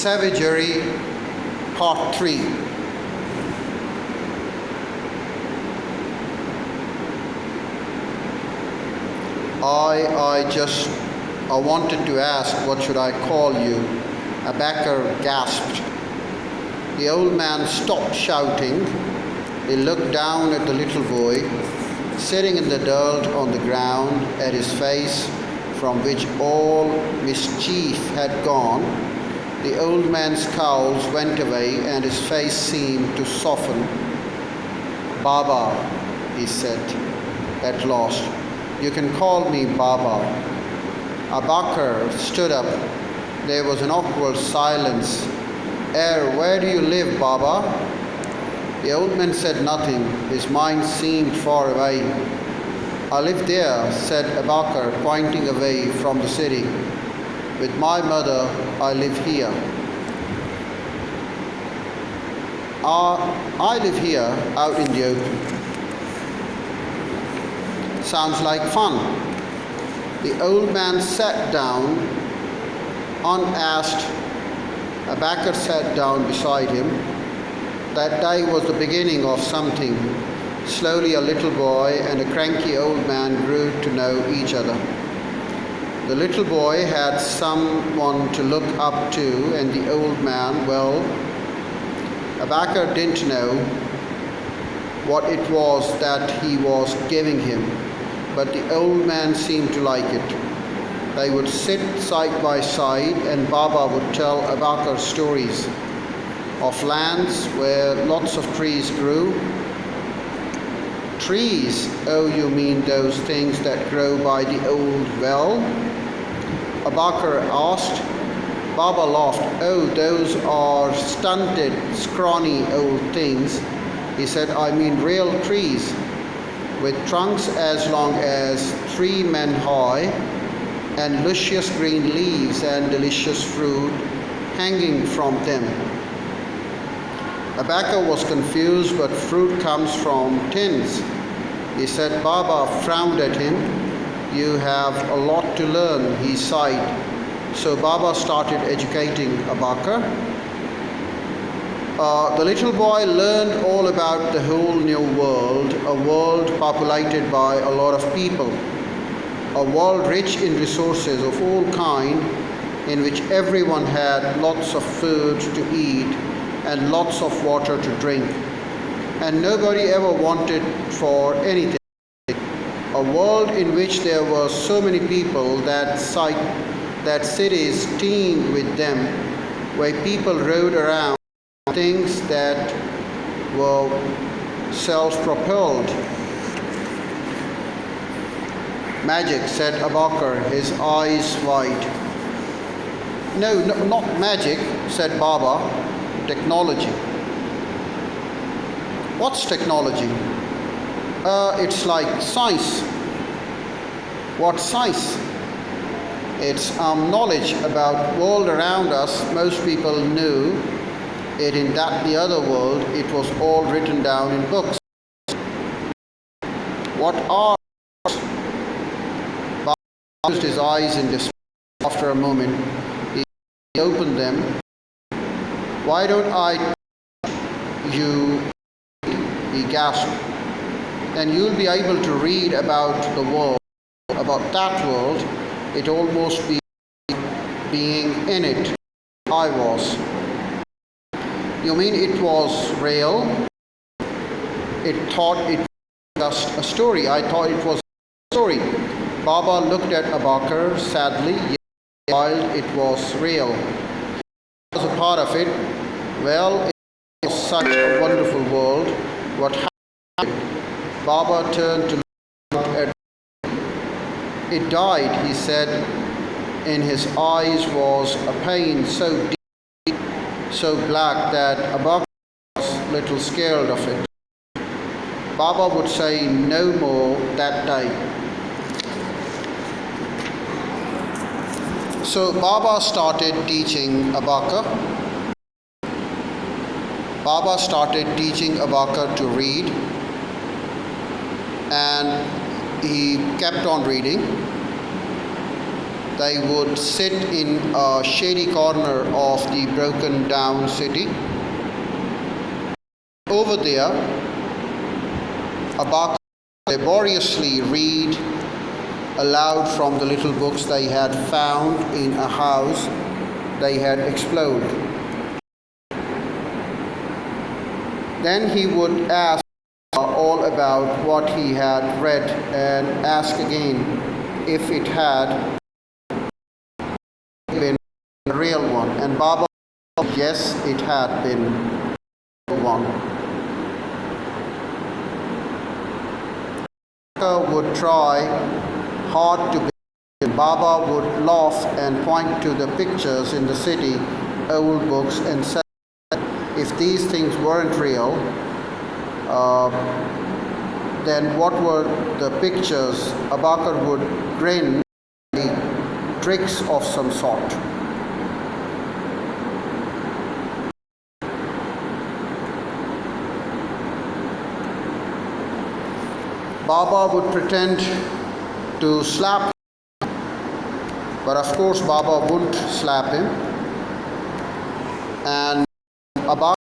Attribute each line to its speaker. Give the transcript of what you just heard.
Speaker 1: Savagery, Part 3. I wanted to ask, what should I call you? A backer gasped. The old man stopped shouting. He looked down at the little boy, sitting in the dirt on the ground, at his face, from which all mischief had gone. The old man's scowls went away, and his face seemed to soften. "Baba," he said at last. "You can call me Baba." Abakar stood up. There was an awkward silence. Where do you live, Baba?" The old man said nothing. His mind seemed far away. "I live there," said Abakar, pointing away from the city. "With my mother, I live here." I live here out in the open." "Sounds like fun." The old man sat down unasked. Abakar sat down beside him. That day was the beginning of something. Slowly a little boy and a cranky old man grew to know each other. The little boy had someone to look up to, and the old man, well, Abakar didn't know what it was that he was giving him, but the old man seemed to like it. They would sit side by side, and Baba would tell Abakar stories of lands where lots of trees grew. "Trees? Oh, you mean those things that grow by the old well?" Abakar asked. Baba laughed. "Oh, those are stunted, scrawny old things." He said, "I mean real trees, with trunks as long as 3 men high, and luscious green leaves and delicious fruit hanging from them." Abakar was confused, but fruit comes from tins. He said. Baba frowned at him. "You have a lot to learn," he sighed. So Baba started educating Abakar. The little boy learned all about the whole new world, a world populated by a lot of people, a world rich in resources of all kinds, in which everyone had lots of food to eat and lots of water to drink, and nobody ever wanted for anything. A world in which there were so many people that cities teemed with them, where people rode around things that were self-propelled. "Magic," said Abakar, his eyes wide. No, not magic," said Baba. "Technology." "What's technology?" It's like science." "What science?" "It's knowledge about world around us. Most people knew it in the other world. It was all written down in books." "What are?" Baba closed his eyes in despair. After a moment, he opened them. "Why don't I you?" he gasped. "Then you'll be able to read about the world, about that world. It almost be being in it. I was." "You mean it was real?" It thought it was just a story. I thought it was a story." Baba looked at Abakar sadly. "Yes, child, it was real. It was a part of it. Well, it was such a wonderful world. What happened?" Baba turned to look at it. "It died," he said. In his eyes was a pain so deep, so black that Abakar was a little scared of it. Baba would say no more that day. So Baba started teaching Abakar. Baba started teaching Abakar to read, and he kept on reading. they would sit in a shady corner of the broken down city. Over there, Abak laboriously read aloud from the little books they had found in a house they had explored. Then he would ask all about what he had read and ask again if it had been a real one. And Baba said yes, it had been one. Would try hard to believe. Baba would laugh and point to the pictures in the city, old books, and say, if these things weren't real, then what were the pictures? Abakar would grin, tricks of some sort. Baba would pretend to slap him, but of course Baba wouldn't slap him. And Abakar